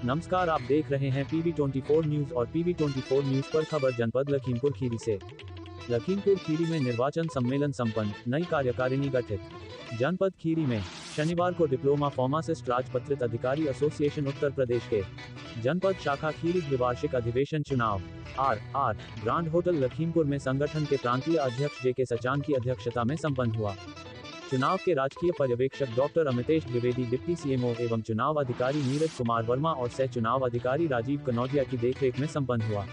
नमस्कार, आप देख रहे हैं PV24 न्यूज और PV24 न्यूज पर खबर जनपद लखीमपुर खीरी से। लखीमपुर खीरी में निर्वाचन सम्मेलन संपन्न, नई कार्यकारिणी गठित। जनपद खीरी में शनिवार को डिप्लोमा फार्मासिस्ट राजपत्रित अधिकारी एसोसिएशन उत्तर प्रदेश के जनपद शाखा खीरी द्विवार्षिक अधिवेशन चुनाव आर ग्रांड होटल लखीमपुर में संगठन के प्रांतीय अध्यक्ष JK सचान की अध्यक्षता में संपन्न हुआ। चुनाव के राजकीय पर्यवेक्षक doctor Amitesh Dwivedi, deputy CMO एवं चुनाव अधिकारी नीरज कुमार वर्मा और सह चुनाव अधिकारी राजीव कनौजिया की देखरेख में संपन्न हुआ।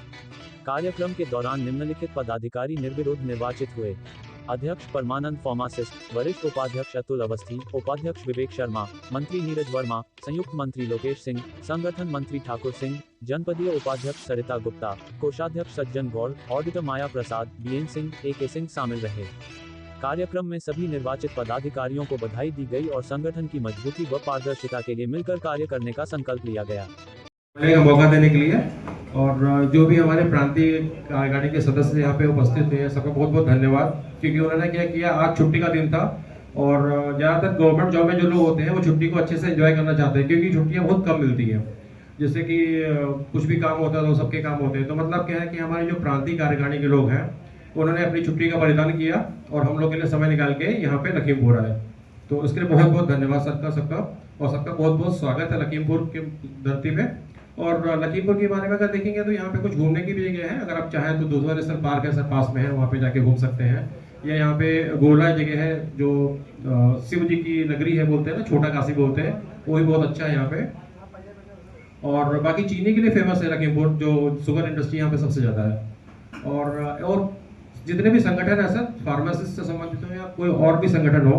कार्यक्रम के दौरान निम्नलिखित पदाधिकारी निर्विरोध निर्वाचित हुए। अध्यक्ष परमानंद फार्मासिस्ट, वरिष्ठ उपाध्यक्ष अतुल अवस्थी, उपाध्यक्ष विवेक शर्मा, मंत्री नीरज वर्मा, संयुक्त मंत्री लोकेश सिंह, संगठन मंत्री ठाकुर सिंह, जनपदीय उपाध्यक्ष सरिता गुप्ता, कोषाध्यक्ष सज्जन गौड़, ऑडिटर माया प्रसाद, BN सिंह, AK सिंह शामिल रहे। कार्यक्रम में सभी निर्वाचित पदाधिकारियों को बधाई दी गई और संगठन की मजबूती व पारदर्शिता के लिए मिलकर कार्य करने का संकल्प लिया गया। मौका देने के लिए और जो भी हमारे प्रांतीय कार्यकारिणी के सदस्य यहाँ पे उपस्थित थे, सबका बहुत बहुत धन्यवाद, क्योंकि उन्होंने क्या किया, आज छुट्टी का दिन था और ज़्यादातर गवर्नमेंट जॉब में जो लोग होते हैं वो छुट्टी को अच्छे से एंजॉय करना चाहते हैं, क्योंकि छुट्टियाँ बहुत कम मिलती हैं। जैसे कि कुछ भी काम होता है तो सबके काम होते हैं, तो मतलब क्या है कि हमारे जो प्रांतीय कार्यकारिणी के लोग हैं उन्होंने अपनी छुट्टी का बलिदान किया और हम लोग के लिए समय निकाल के यहाँ पे लखीमपुर आए। तो उसके लिए बहुत बहुत धन्यवाद सबका और सबका बहुत बहुत स्वागत है लखीमपुर की धरती पे। और लखीमपुर के बारे में अगर देखेंगे तो यहाँ पे कुछ घूमने की भी जगह है, अगर आप चाहें तो दूधवा नेशनल पार्क है सर, पास में है, वहाँ पे जाके घूम सकते हैं। या यहाँ पे गोला जगह है जो शिव जी की नगरी है बोलते हैं ना, छोटा काशी बोलते हैं, वो भी बहुत अच्छा है यहाँ पे। और बाकी चीनी के लिए फेमस है लखीमपुर, जो शुगर इंडस्ट्री यहाँ पे सबसे ज्यादा है। और जितने भी संगठन है सर, फार्मासिस्ट से संबंधित हो या कोई और भी संगठन हो,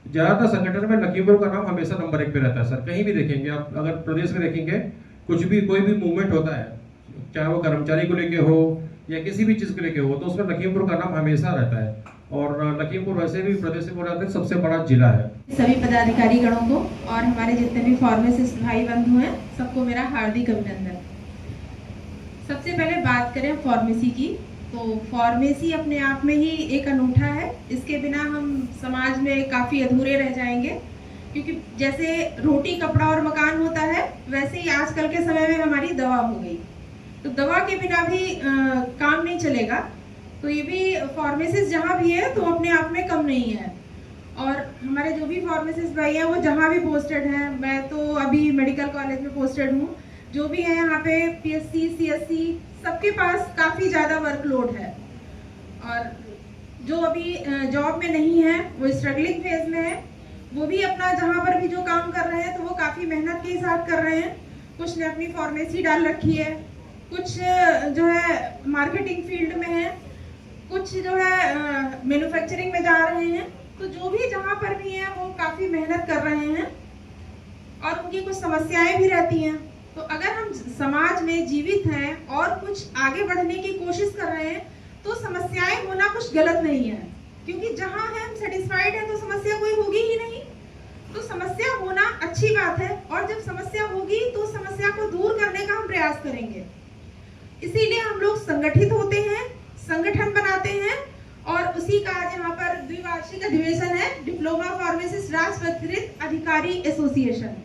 ज्यादातर संगठन में लखीमपुर का नाम हमेशा नंबर 1 पे रहता है सर। कहीं भी देखेंगे आप, अगर प्रदेश में देखेंगे कुछ भी कोई भी मूवमेंट होता है, चाहे वो कर्मचारी को लेके हो या किसी भी चीज को लेके हो, तो उसमें लखीमपुर का नाम हमेशा रहता है। और लखीमपुर वैसे भी प्रदेश में सबसे बड़ा जिला है। सभी पदाधिकारी गणों को और हमारे जितने भी फार्मासिस्ट भाई बंधु हैं, सबको मेरा हार्दिक अभिनंदन। सबसे पहले बात करें फार्मेसी की, तो फार्मेसी अपने आप में ही एक अनूठा है। इसके बिना हम समाज में काफी अधूरे रह जाएंगे, क्योंकि जैसे रोटी कपड़ा और मकान होता है, वैसे ही आजकल के समय में हमारी दवा हो गई। तो दवा के बिना भी काम नहीं चलेगा। तो ये भी फार्मेसिस्ट जहाँ भी है तो अपने आप में कम नहीं है। और हमारे जो भी फार्मासिस्ट भाई हैं वो जहाँ भी पोस्टेड हैं, मैं तो अभी मेडिकल कॉलेज में पोस्टेड हूँ, जो भी है यहाँ पे PSC CSC सबके पास काफ़ी ज़्यादा वर्कलोड है। और जो अभी जॉब में नहीं है वो स्ट्रगलिंग फेज में है, वो भी अपना जहाँ पर भी जो काम कर रहे हैं तो वो काफ़ी मेहनत के साथ कर रहे हैं। कुछ ने अपनी फार्मेसी डाल रखी है, कुछ जो है मार्केटिंग फील्ड में है, कुछ जो है मैन्युफैक्चरिंग में जा रहे हैं। तो जो भी जहाँ पर भी है वो काफी मेहनत कर रहे हैं और उनकी कुछ समस्याएं भी रहती हैं। तो अगर हम समाज में जीवित हैं और कुछ आगे बढ़ने की कोशिश कर रहे हैं तो समस्याएं होना कुछ गलत नहीं है, क्योंकि जहाँ है हम सेटिस्फाइड है तो समस्या कोई होगी ही नहीं। तो समस्या होना अच्छी बात है, और जब समस्या होगी तो समस्या को दूर करने का हम प्रयास करेंगे। इसीलिए हम लोग संगठित होते हैं, संगठन बनाते हैं, और उसी का आज यहाँ पर द्विवार्षिक अधिवेशन है, डिप्लोमा फार्मासिस्ट राजपत्रित अधिकारी एसोसिएशन।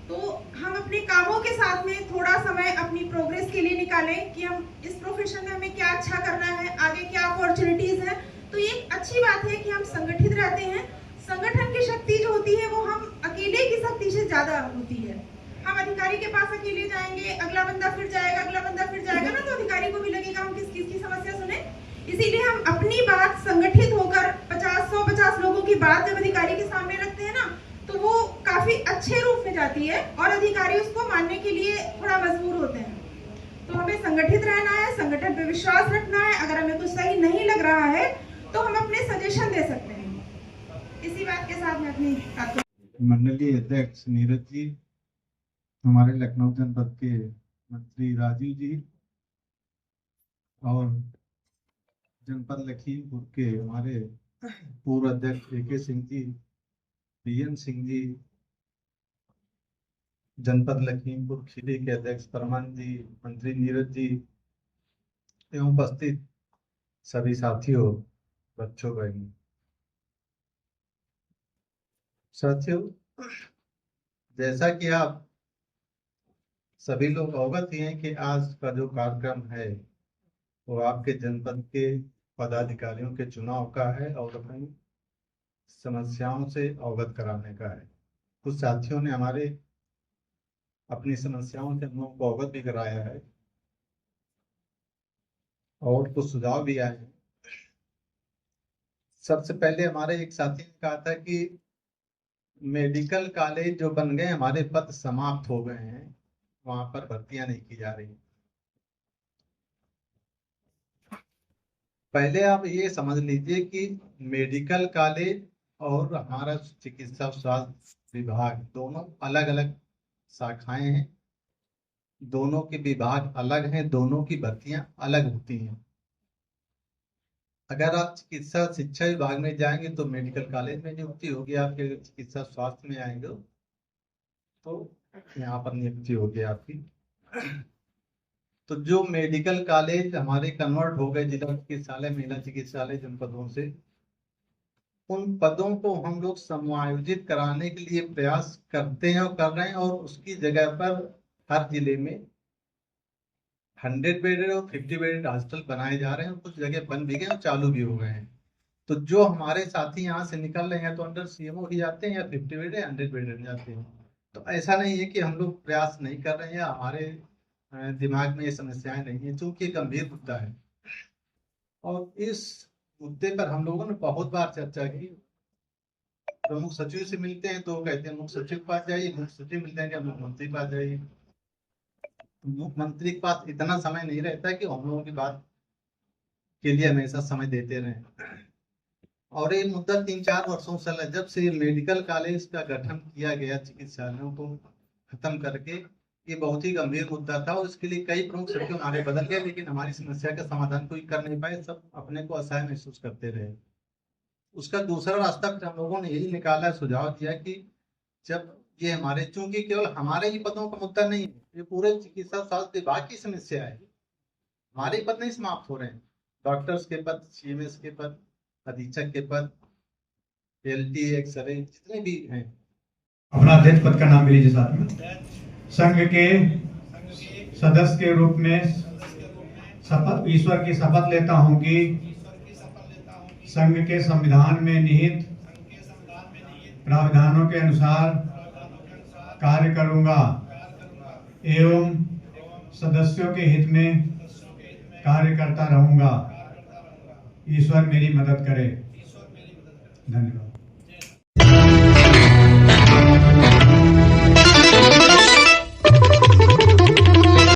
तो हम अपने कामों के साथ में थोड़ा समय अपनी प्रोग्रेस के लिए निकालें कि हम इस प्रोफेशन में हमें क्या अच्छा करना है, आगे क्या अपॉर्चुनिटीज है। तो ये अच्छी बात है कि हम संगठित रहते हैं। संगठन की शक्ति जो होती है वो हम अकेले की शक्ति से ज्यादा होती है। हम अधिकारी के पास अकेले जाएंगे, अगला बंदा फिर जाएगा, अगला बंदा फिर जाएगा ना, तो अधिकारी को भी लगेगा हम किस किस की समस्या सुने। इसीलिए हम अपनी बात संगठित होकर 150 लोगों की बात जब अधिकारी के सामने रखते हैं ना, तो वो काफी अच्छे रूप में जाती है और अधिकारी उसको मानने के लिए थोड़ा मजबूर होते हैं। तो हमें संगठित रहना है, संगठन पे विश्वास रखना है। अगर हमें कुछ सही नहीं लग रहा है तो हम अपने सजेशन दे सकते हैं। इसी बात के साथ मैं अपनी बात मंडलीय अध्यक्ष नीरज जी, हमारे लखनऊ जनपद के मंत्री राजीव जी, और जनपद लखीमपुर के हमारे पूर्व अध्यक्ष AK सिंह जी, BN सिंह जी, जनपद लखीमपुर खीरी के अध्यक्ष परमानंद जी, मंत्री नीरज जी, एवं उपस्थित सभी साथियों, बच्चों, बहनों, साथियों, जैसा कि आप सभी लोग अवगत ही हैं कि आज का जो कार्यक्रम है वो आपके जनपद के पदाधिकारियों के चुनाव का है और अपनी समस्याओं से अवगत कराने का है। कुछ साथियों ने हमारे अपनी समस्याओं से हम लोगों को अवगत भी कराया है और कुछ सुझाव भी आए हैं। सबसे पहले हमारे एक साथी ने कहा था कि मेडिकल कॉलेज जो बन गए हमारे पद समाप्त हो गए हैं, वहां पर भर्तियां नहीं की जा रही। पहले आप ये समझ लीजिए कि मेडिकल कॉलेज और हमारा चिकित्सा स्वास्थ्य विभाग दोनों अलग अलग शाखाएं हैं, दोनों के विभाग अलग हैं, दोनों की भर्तियां अलग होती हैं। अगर आप चिकित्सा शिक्षा विभाग में जाएंगे तो मेडिकल कॉलेज में नियुक्ति होगी आपके, चिकित्सा स्वास्थ्य में आएंगे तो यहाँ पर नियुक्ति होगी आपकी। तो जो मेडिकल कॉलेज हमारे कन्वर्ट हो गए जिला चिकित्सालय, महिला चिकित्सालय जनपदों से, उन पदों को हम लोग समायोजित कराने के लिए प्रयास करते हैं और कर रहे हैं, और उसकी जगह पर हर जिले में 100 बेडेड और 50 बेडेड हॉस्पिटल बनाए जा रहे हैं। कुछ जगह बन भी गए और चालू भी हो गए हैं। तो जो हमारे साथी यहाँ से निकल रहे हैं तो अंडर सीएमओ ही जाते हैं या 50 बेडेड या 100 बेडेड जाते हैं। तो ऐसा नहीं है कि हम लोग प्रयास नहीं कर रहे हैं या हमारे दिमाग में ये समस्याएं नहीं है, चूंकि गंभीर मुद्दा है और इस मुद्दे पर हम लोगों ने बहुत बार चर्चा की। प्रमुख सचिव से मिलते हैं तो कहते हैं मुख्य सचिव के पास जाइए, मुख्य सचिव मिलते हैं क्या मुख्यमंत्री के पास जाइए। मुख्यमंत्री के पास इतना समय नहीं रहता कि हम लोगों की बात के लिए हमेशा समय देते रहें। और ये मुद्दा 3-4 वर्षों से, जब से मेडिकल कॉलेज का गठन किया गया चिकित्सालयों को खत्म करके, ये बहुत ही गंभीर मुद्दा था और इसके लिए कई प्रमुख सचिव हमारे बदल गए, लेकिन हमारी समस्या का समाधान कोई कर नहीं पाए। सब अपने को असहाय महसूस करते रहे। उसका दूसरा रास्ता फिर हम लोगों ने यही निकाला, सुझाव दिया कि जब ये हमारे, चूंकि केवल हमारे ही पदों का मुद्दा नहीं है, ये पूरे चिकित्सा स्वास्थ्य विभाग की समस्या है। हमारे पद नहीं समाप्त हो रहे हैं, डॉक्टर्स के पद, सीएमएस के पद, अधीक्षक के पद, एलटी, एक्सरे, जितने भी हैं। अपना अध्यक्ष पद का नाम भी लीजिए साथ में। संघ के सदस्य के रूप में ईश्वर की शपथ लेता हूं कि संघ के संविधान में निहित प्रावधानों के अनुसार कार्य करूंगा एवं सदस्यों के हित में कार्य करता रहूंगा। ईश्वर मेरी मदद करे। धन्यवाद।